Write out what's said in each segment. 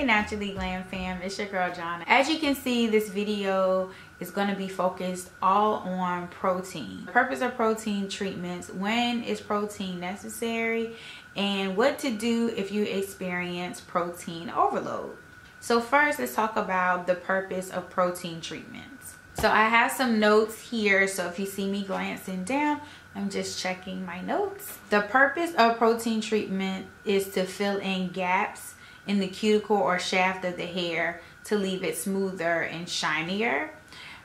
Hey Naturally Glam fam, it's your girl Jonna. As you can see, this video is going to be focused all on protein. The purpose of protein treatments, when is protein necessary, and what to do if you experience protein overload. So first, let's talk about the purpose of protein treatments. So I have some notes here, so if you see me glancing down, I'm just checking my notes. The purpose of protein treatment is to fill in gaps in the cuticle or shaft of the hair to leave it smoother and shinier.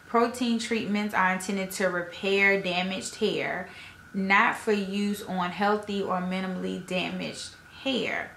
Protein treatments are intended to repair damaged hair, not for use on healthy or minimally damaged hair.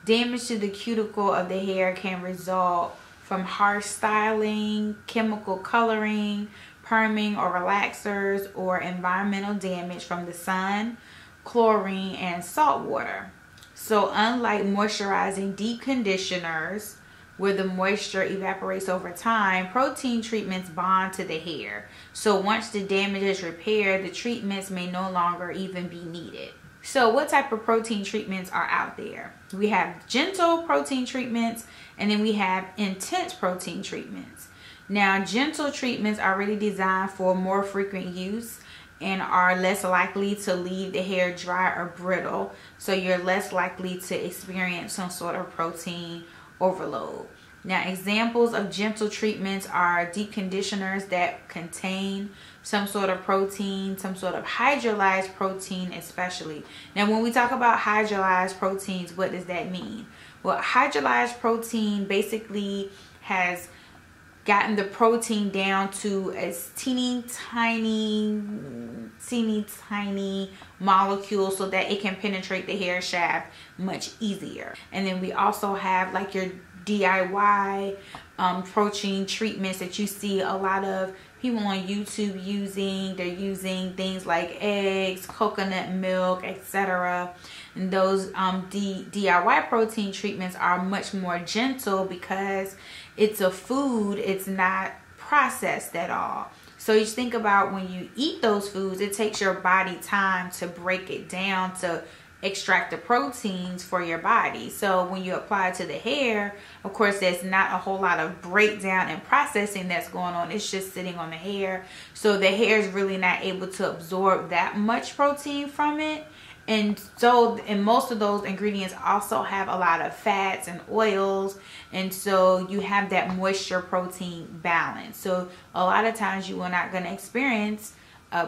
Damage to the cuticle of the hair can result from harsh styling, chemical coloring, perming or relaxers, or environmental damage from the sun, chlorine, and salt water. So unlike moisturizing deep conditioners where the moisture evaporates over time, protein treatments bond to the hair. So once the damage is repaired, the treatments may no longer even be needed. So what type of protein treatments are out there? We have gentle protein treatments, and then we have intense protein treatments. Now, gentle treatments are really designed for more frequent use and are less likely to leave the hair dry or brittle, so you're less likely to experience some sort of protein overload. Now, examples of gentle treatments are deep conditioners that contain some sort of protein, some sort of hydrolyzed protein especially. Now, when we talk about hydrolyzed proteins, what does that mean? Well, hydrolyzed protein basically has gotten the protein down to as teeny tiny molecule so that it can penetrate the hair shaft much easier. And then we also have like your DIY protein treatments that you see a lot of people on YouTube using. They're using things like eggs, coconut milk, etc. And those DIY protein treatments are much more gentle because it's a food, it's not processed at all. So you just think about when you eat those foods, it takes your body time to break it down to extract the proteins for your body. So when you apply it to the hair, of course, there's not a whole lot of breakdown and processing that's going on. It's just sitting on the hair. So the hair is really not able to absorb that much protein from it. And most of those ingredients also have a lot of fats and oils, and so you have that moisture protein balance. So a lot of times you are not going to experience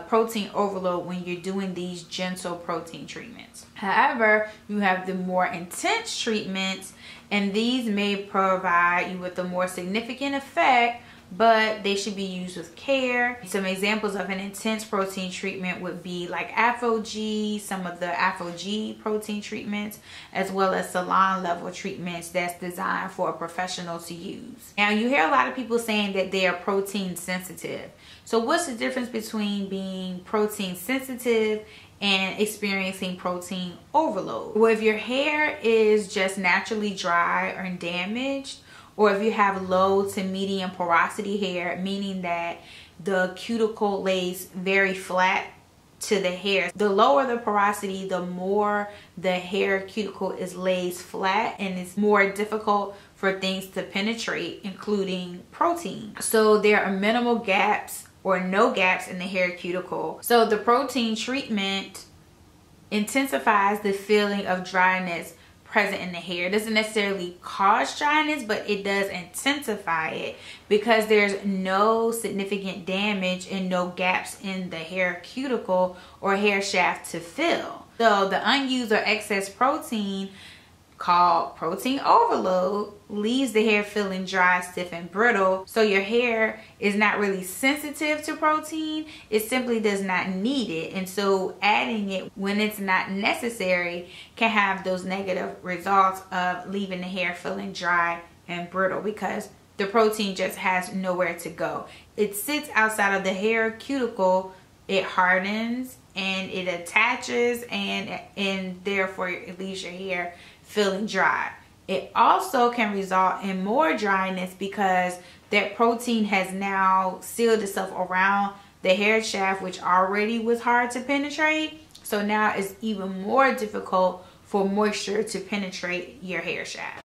protein overload when you're doing these gentle protein treatments. However, you have the more intense treatments, and these may provide you with a more significant effect, but they should be used with care. Some examples of an intense protein treatment would be like ApHogee, some of the ApHogee protein treatments, as well as salon level treatments that's designed for a professional to use. Now, you hear a lot of people saying that they are protein sensitive. So what's the difference between being protein sensitive and experiencing protein overload? Well, if your hair is just naturally dry or damaged, or if you have low to medium porosity hair, meaning that the cuticle lays very flat to the hair. The lower the porosity, the more the hair cuticle lays flat, and it's more difficult for things to penetrate, including protein. So there are minimal gaps or no gaps in the hair cuticle. So the protein treatment intensifies the feeling of dryness present in the hair. It doesn't necessarily cause dryness, but it does intensify it because there's no significant damage and no gaps in the hair cuticle or hair shaft to fill. So the unused or excess protein, called protein overload, leaves the hair feeling dry, stiff, and brittle. So your hair is not really sensitive to protein. It simply does not need it. And so adding it when it's not necessary can have those negative results of leaving the hair feeling dry and brittle because the protein just has nowhere to go. It sits outside of the hair cuticle, it hardens and it attaches, and therefore it leaves your hair feeling dry. It also can result in more dryness because that protein has now sealed itself around the hair shaft, which already was hard to penetrate. So now it's even more difficult for moisture to penetrate your hair shaft.